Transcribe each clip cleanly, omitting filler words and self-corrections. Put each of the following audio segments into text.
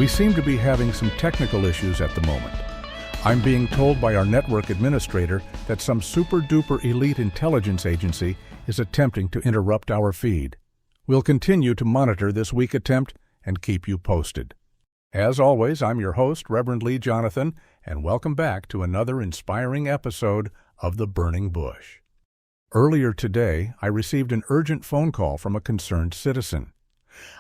We seem to be having some technical issues at the moment. I'm being told by our network administrator that some super-duper elite intelligence agency is attempting to interrupt our feed. We'll continue to monitor this weak attempt and keep you posted. As always, I'm your host, Reverend Lee Jonathan, and welcome back to another inspiring episode of The Burning Bush. Earlier today, I received an urgent phone call from a concerned citizen.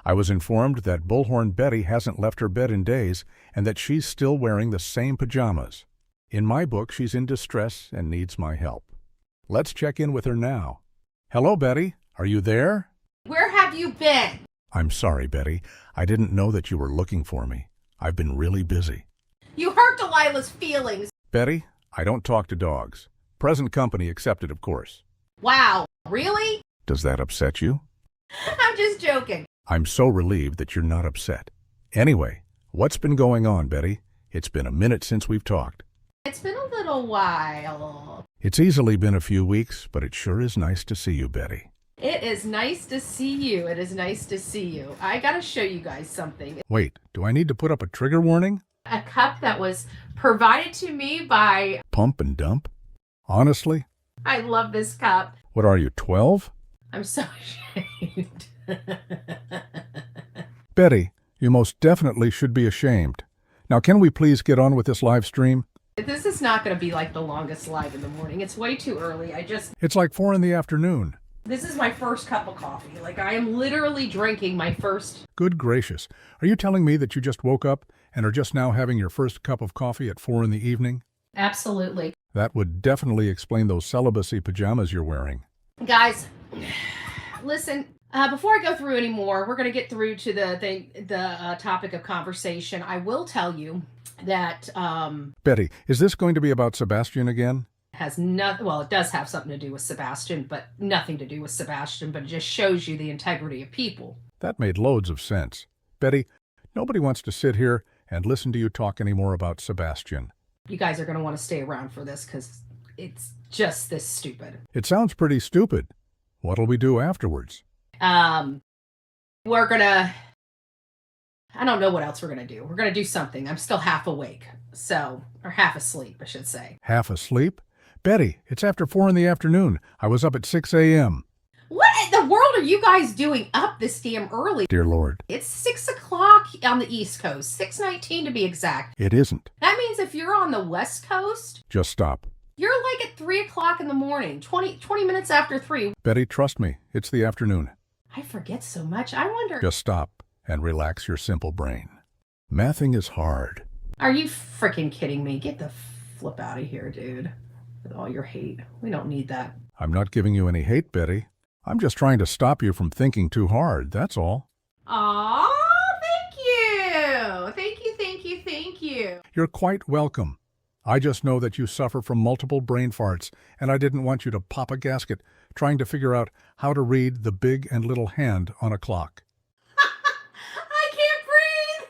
I was informed that Bullhorn Betty hasn't left her bed in days and that she's still wearing the same pajamas. In my book, she's in distress and needs my help. Let's check in with her now. Hello, Betty. Are you there? Where have you been? I'm sorry, Betty. I didn't know that you were looking for me. I've been really busy. You hurt Delilah's feelings. Betty, I don't talk to dogs. Present company accepted, of course. Wow, really? Does that upset you? I'm just joking. I'm so relieved that you're not upset. Anyway, what's been going on, Betty? It's been a minute since we've talked. It's been a little while. It's easily been a few weeks, but it sure is nice to see you, Betty. It is nice to see you. It is nice to see you. I gotta show you guys something. Wait, do I need to put up a trigger warning? A cup that was provided to me by... Pump and dump? Honestly? I love this cup. What are you, 12? I'm so ashamed. Betty, you most definitely should be ashamed. Now, can we please get on with this live stream? This is not going to be like the longest live in the morning. It's way too early. It's like 4 in the afternoon. This is my first cup of coffee. Like, I am literally drinking my first... Good gracious. Are you telling me that you just woke up and are just now having your first cup of coffee at 4 in the evening? Absolutely. That would definitely explain those celibacy pajamas you're wearing. Guys, listen, before I go through any more, we're going to get through to the topic of conversation. I will tell you that... Betty, is this going to be about Sebastian again? Has nothing, well, it does have something to do with Sebastian, but nothing to do with Sebastian, but it just shows you the integrity of people. That made loads of sense. Betty, nobody wants to sit here and listen to you talk anymore about Sebastian. You guys are going to want to stay around for this because it's just this stupid. It sounds pretty stupid. What'll we do afterwards? We're going to... I don't know what else we're going to do. We're going to do something. I'm still half awake. Or half asleep, I should say. Half asleep? Betty, it's after 4 in the afternoon. I was up at 6 a.m. What in the world are you guys doing up this damn early? Dear Lord. It's 6 o'clock on the East Coast. 6:19 to be exact. It isn't. That means if you're on the West Coast... Just stop. You're like at 3 o'clock in the morning. 20 minutes after 3. Betty, trust me. It's the afternoon. I forget so much. I wonder... Just stop and relax your simple brain. Mathing is hard. Are you freaking kidding me? Get the flip out of here, dude. With all your hate. We don't need that. I'm not giving you any hate, Betty. I'm just trying to stop you from thinking too hard, that's all. Aw, thank you. Thank you, thank you, thank you. You're quite welcome. I just know that you suffer from multiple brain farts, and I didn't want you to pop a gasket trying to figure out how to read the big and little hand on a clock. I can't breathe.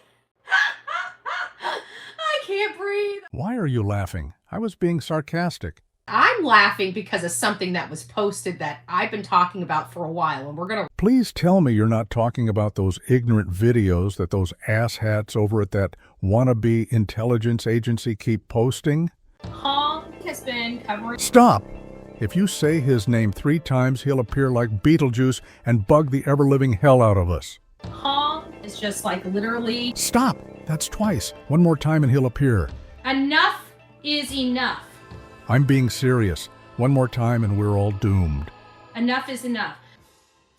I can't breathe. Why are you laughing? I was being sarcastic. I'm laughing because of something that was posted that I've been talking about for a while, and we're going to... Please tell me you're not talking about those ignorant videos that those asshats over at that wannabe intelligence agency keep posting? Hong has been covering... Stop! If you say his name 3 times, he'll appear like Beetlejuice and bug the ever-living hell out of us. Hong is just like literally... Stop! That's twice. One more time and he'll appear. Enough is enough. I'm being serious. One more time and we're all doomed. Enough is enough.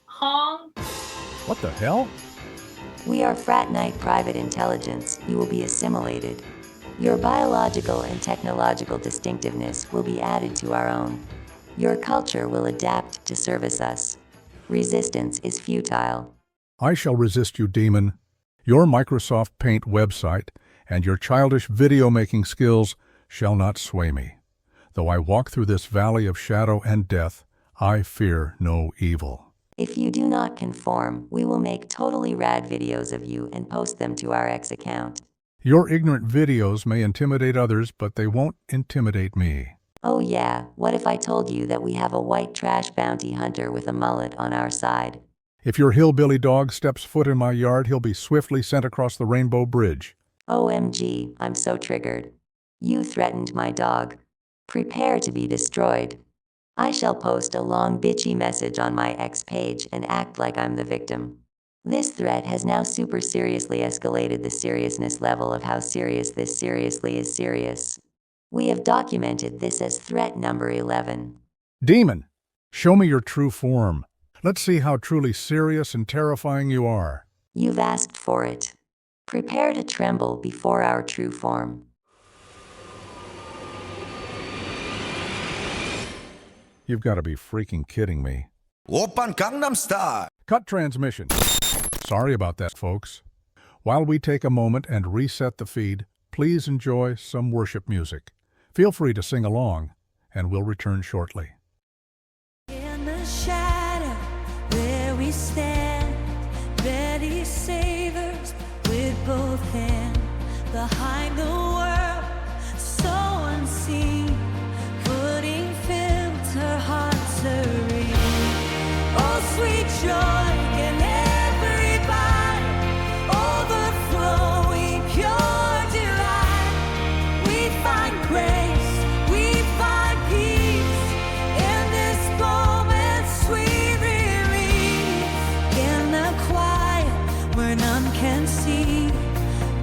Hong. What the hell? We are Frat Night Private Intelligence. You will be assimilated. Your biological and technological distinctiveness will be added to our own. Your culture will adapt to service us. Resistance is futile. I shall resist you, demon. Your Microsoft Paint website and your childish video-making skills shall not sway me. Though I walk through this valley of shadow and death, I fear no evil. If you do not conform, we will make totally rad videos of you and post them to our X account. Your ignorant videos may intimidate others, but they won't intimidate me. Oh yeah, what if I told you that we have a white trash bounty hunter with a mullet on our side? If your hillbilly dog steps foot in my yard, he'll be swiftly sent across the Rainbow Bridge. OMG, I'm so triggered. You threatened my dog. Prepare to be destroyed. I shall post a long bitchy message on my X page and act like I'm the victim. This threat has now super seriously escalated the seriousness level of how serious this seriously is serious. We have documented this as threat number 11. Demon, show me your true form. Let's see how truly serious and terrifying you are. You've asked for it. Prepare to tremble before our true form. You've got to be freaking kidding me. Oppan Gangnam Style. Cut transmission. Sorry about that, folks. While we take a moment and reset the feed, please enjoy some worship music. Feel free to sing along, and we'll return shortly. In the shadow where we stand, Betty savors with both hands. Behind the world, so unseen, putting filter heart serene. Oh, sweet joy in every bite, overflowing pure delight. We find grace, we find peace in this moment, sweet relief. In the quiet where none can see,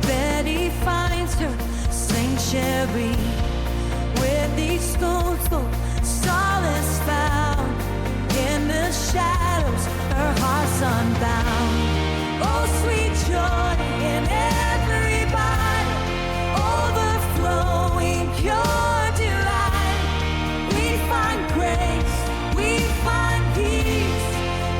Betty finds her sanctuary. With each spoonful, solace found. In the shadows, her heart's unbound. Oh, sweet joy in every bite, overflowing pure delight. We find grace, we find peace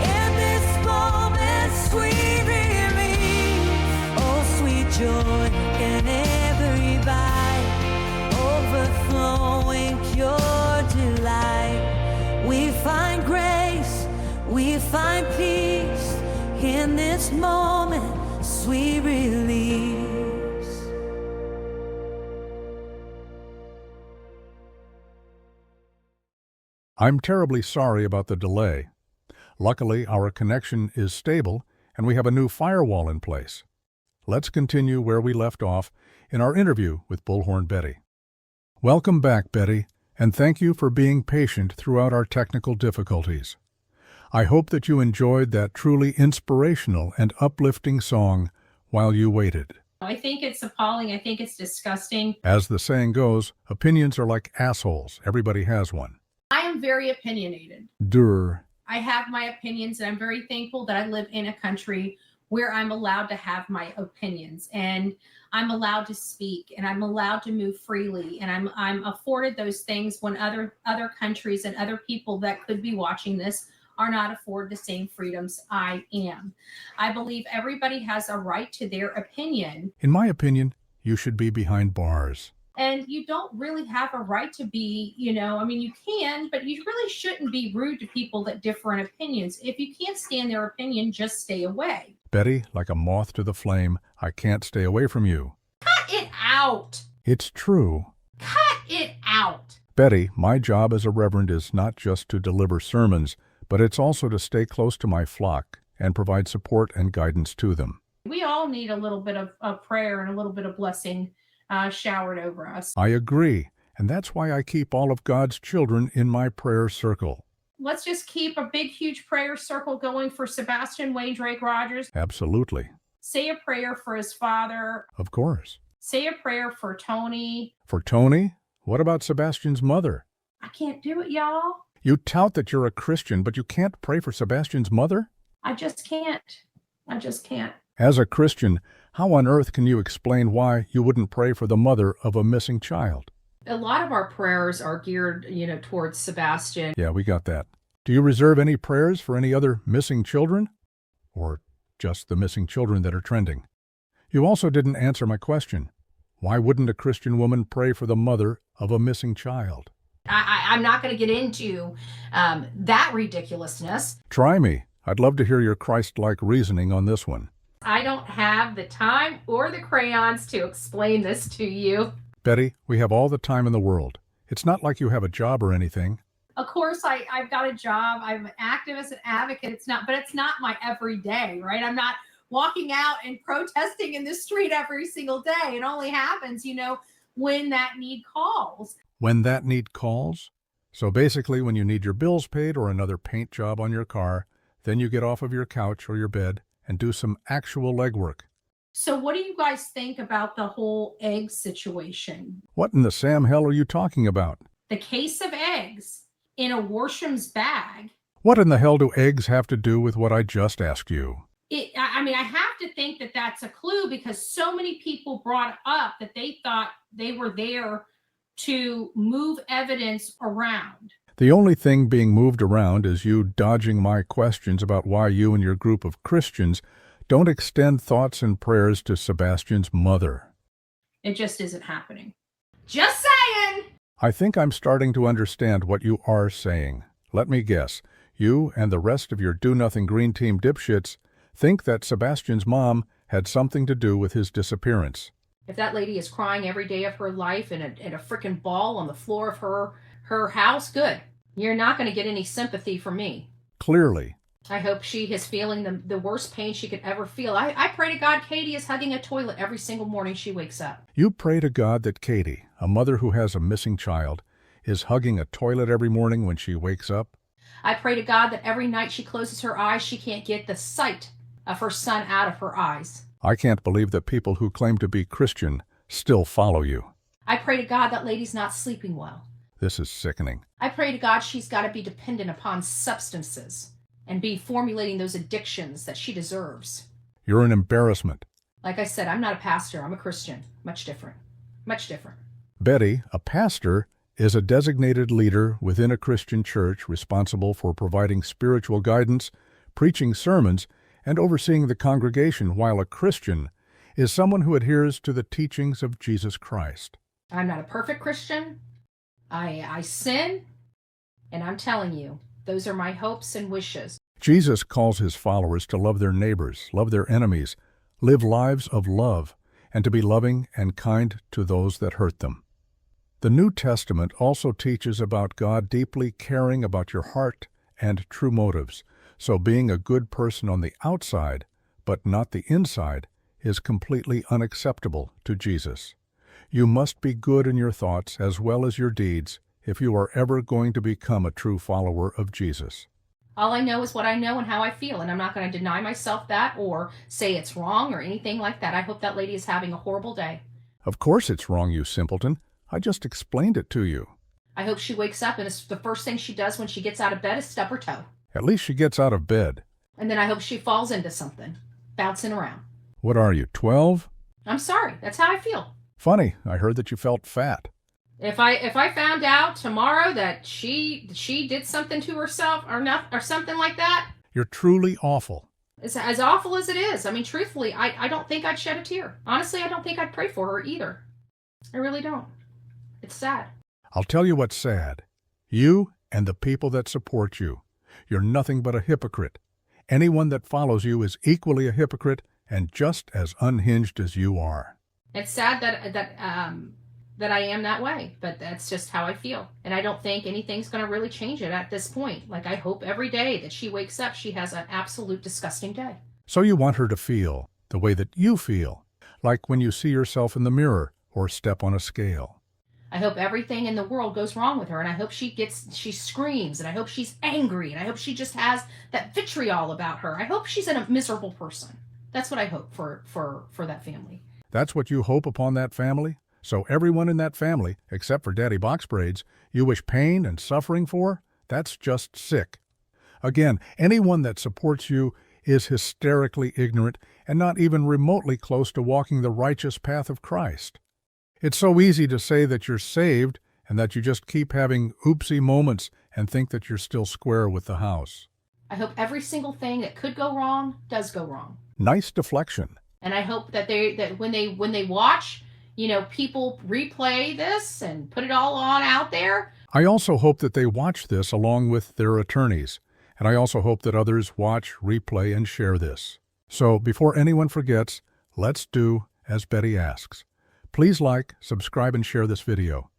in this moment, sweet relief. Oh, sweet joy in every bite, overflowing pure delight. We find grace, we find peace in this moment, sweet release. I'm terribly sorry about the delay. Luckily, our connection is stable, and we have a new firewall in place. Let's continue where we left off in our interview with Bullhorn Betty. Welcome back, Betty, and thank you for being patient throughout our technical difficulties. I hope that you enjoyed that truly inspirational and uplifting song while you waited. I think it's appalling. I think it's disgusting. As the saying goes, opinions are like assholes. Everybody has one. I am very opinionated. Durr. I have my opinions, and I'm very thankful that I live in a country where I'm allowed to have my opinions, and I'm allowed to speak, and I'm allowed to move freely, and I'm afforded those things when other countries and other people that could be watching this are not afforded the same freedoms I am. I believe everybody has a right to their opinion. In my opinion, you should be behind bars. And you don't really have a right to be, you can, but you really shouldn't be rude to people that differ in opinions. If you can't stand their opinion, just stay away. Betty, like a moth to the flame, I can't stay away from you. Cut it out. It's true. Cut it out. Betty, my job as a reverend is not just to deliver sermons, but it's also to stay close to my flock and provide support and guidance to them. We all need a little bit of prayer and a little bit of blessing showered over us. I agree, and that's why I keep all of God's children in my prayer circle. Let's just keep a big, huge prayer circle going for Sebastian Wayne Drake Rogers. Absolutely. Say a prayer for his father. Of course. Say a prayer for Tony. For Tony? What about Sebastian's mother? I can't do it, y'all. You tout that you're a Christian, but you can't pray for Sebastian's mother? I just can't. I just can't. As a Christian, how on earth can you explain why you wouldn't pray for the mother of a missing child? A lot of our prayers are geared, towards Sebastian. Yeah, we got that. Do you reserve any prayers for any other missing children? Or just the missing children that are trending? You also didn't answer my question. Why wouldn't a Christian woman pray for the mother of a missing child? I'm not going to get into that ridiculousness. Try me. I'd love to hear your Christ-like reasoning on this one. I don't have the time or the crayons to explain this to you. Betty, we have all the time in the world. It's not like you have a job or anything. Of course, I've got a job. I'm active as an advocate. It's not my everyday, right? I'm not walking out and protesting in the street every single day. It only happens, when that need calls. When that need calls? So basically, when you need your bills paid or another paint job on your car, then you get off of your couch or your bed and do some actual legwork. So what do you guys think about the whole egg situation? What in the Sam hell are you talking about? The case of eggs in a Worsham's bag. What in the hell do eggs have to do with what I just asked you? I have to think that that's a clue because so many people brought up that they thought they were there to move evidence around. The only thing being moved around is you dodging my questions about why you and your group of Christians don't extend thoughts and prayers to Sebastian's mother. It just isn't happening. Just saying! I think I'm starting to understand what you are saying. Let me guess. You and the rest of your do-nothing green team dipshits think that Sebastian's mom had something to do with his disappearance. If that lady is crying every day of her life in a frickin' ball on the floor of her house, good. You're not going to get any sympathy from me. Clearly. I hope she is feeling the worst pain she could ever feel. I pray to God Katie is hugging a toilet every single morning she wakes up. You pray to God that Katie, a mother who has a missing child, is hugging a toilet every morning when she wakes up? I pray to God that every night she closes her eyes, she can't get the sight of her son out of her eyes. I can't believe that people who claim to be Christian still follow you. I pray to God that lady's not sleeping well. This is sickening. I pray to God she's got to be dependent upon substances and be formulating those addictions that she deserves. You're an embarrassment. Like I said, I'm not a pastor. I'm a Christian. Much different. Much different. Betty, a pastor, is a designated leader within a Christian church responsible for providing spiritual guidance, preaching sermons, and overseeing the congregation, while a Christian is someone who adheres to the teachings of Jesus Christ. I'm not a perfect Christian. I sin, and I'm telling you, those are my hopes and wishes. Jesus calls his followers to love their neighbors, love their enemies, live lives of love, and to be loving and kind to those that hurt them. The New Testament also teaches about God deeply caring about your heart and true motives, so being a good person on the outside, but not the inside, is completely unacceptable to Jesus. You must be good in your thoughts as well as your deeds if you are ever going to become a true follower of Jesus. All I know is what I know and how I feel, and I'm not going to deny myself that or say it's wrong or anything like that. I hope that lady is having a horrible day. Of course it's wrong, you simpleton. I just explained it to you. I hope she wakes up and it's the first thing she does when she gets out of bed is stub her toe. At least she gets out of bed. And then I hope she falls into something, bouncing around. What are you, 12? I'm sorry, that's how I feel. Funny, I heard that you felt fat. If I found out tomorrow that she did something to herself or something like that, You're truly awful. it's as awful as it is. I mean, truthfully, I don't think I'd shed a tear. Honestly, I don't think I'd pray for her either. I really don't. It's sad. I'll tell you what's sad. You and the people that support you. You're nothing but a hypocrite. Anyone that follows you is equally a hypocrite and just as unhinged as you are. It's sad that I am that way, but that's just how I feel. And I don't think anything's going to really change it at this point. Like, I hope every day that she wakes up, she has an absolute disgusting day. So you want her to feel the way that you feel, like when you see yourself in the mirror or step on a scale. I hope everything in the world goes wrong with her, and I hope she screams, and I hope she's angry, and I hope she just has that vitriol about her. I hope she's a miserable person. That's what I hope for that family. That's what you hope upon that family? So everyone in that family, except for Daddy Box Braids, you wish pain and suffering for? That's just sick. Again, anyone that supports you is hysterically ignorant and not even remotely close to walking the righteous path of Christ. It's so easy to say that you're saved and that you just keep having oopsie moments and think that you're still square with the house. I hope every single thing that could go wrong does go wrong. Nice deflection. And I hope that when they watch, people replay this and put it all on out there. I also hope that they watch this along with their attorneys, and I also hope that others watch, replay, and share this. So before anyone forgets, let's do as Betty asks. Please like, subscribe, and share this video.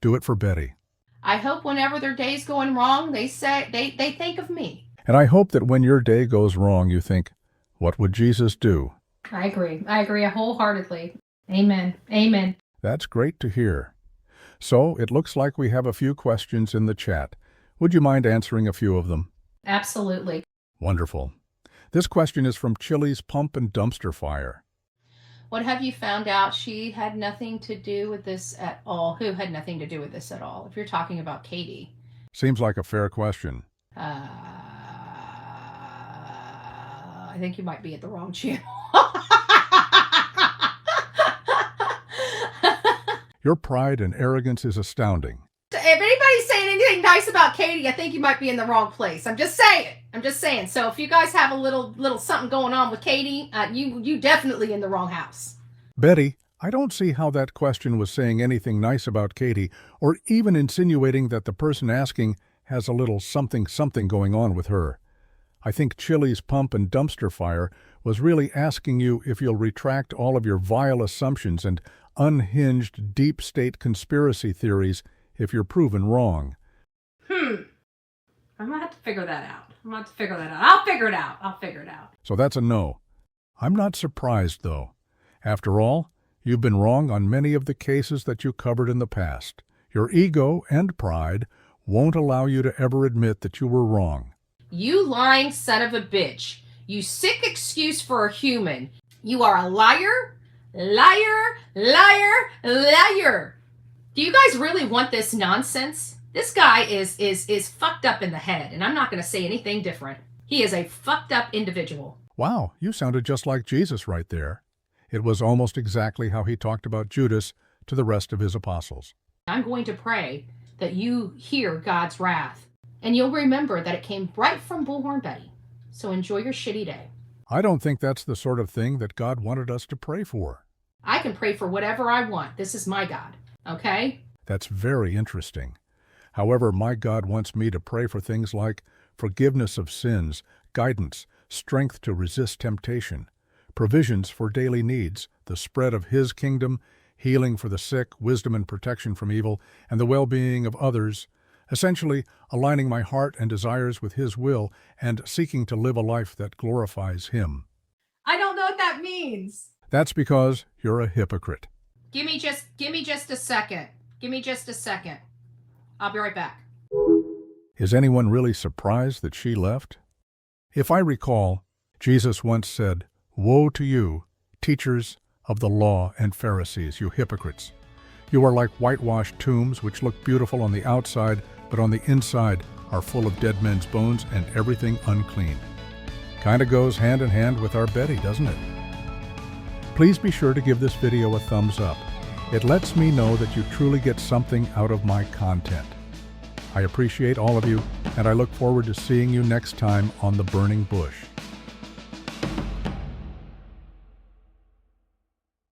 Do it for Betty. I hope whenever their day's going wrong, they think of me. And I hope that when your day goes wrong, you think, what would Jesus do? I agree. I agree wholeheartedly. Amen. Amen. That's great to hear. So, it looks like we have a few questions in the chat. Would you mind answering a few of them? Absolutely. Wonderful. This question is from Chili's Pump and Dumpster Fire. What have you found out? She had nothing to do with this at all. Who had nothing to do with this at all? If you're talking about Katie. Seems like a fair question. I think you might be at the wrong channel. Your pride and arrogance is astounding. If anybody's saying anything nice about Katie, I think you might be in the wrong place. I'm just saying. So if you guys have a little something going on with Katie, you definitely in the wrong house. Betty, I don't see how that question was saying anything nice about Katie, or even insinuating that the person asking has a little something going on with her. I think Chili's Pump and Dumpster Fire was really asking you if you'll retract all of your vile assumptions and unhinged deep state conspiracy theories if you're proven wrong. I'm going to have to figure that out. I'll figure it out. So that's a no. I'm not surprised, though. After all, you've been wrong on many of the cases that you covered in the past. Your ego and pride won't allow you to ever admit that you were wrong. You lying son of a bitch. You sick excuse for a human. You are a liar. Liar. Do you guys really want this nonsense? This guy is fucked up in the head, and I'm not going to say anything different. He is a fucked up individual. Wow, you sounded just like Jesus right there. It was almost exactly how he talked about Judas to the rest of his apostles. I'm going to pray that you hear God's wrath, and you'll remember that it came right from Bullhorn Betty. So enjoy your shitty day. I don't think that's the sort of thing that God wanted us to pray for. I can pray for whatever I want. This is my God, okay? That's very interesting. However, my God wants me to pray for things like forgiveness of sins, guidance, strength to resist temptation, provisions for daily needs, the spread of His kingdom, healing for the sick, wisdom and protection from evil, and the well-being of others, essentially aligning my heart and desires with His will and seeking to live a life that glorifies Him. I don't know what that means. That's because you're a hypocrite. Give me just a second. I'll be right back. Is anyone really surprised that she left? If I recall, Jesus once said, "Woe to you, teachers of the law and Pharisees, you hypocrites! You are like whitewashed tombs which look beautiful on the outside, but on the inside are full of dead men's bones and everything unclean." Kinda goes hand in hand with our Betty, doesn't it? Please be sure to give this video a thumbs up. It lets me know that you truly get something out of my content. I appreciate all of you, and I look forward to seeing you next time on The Burning Bush.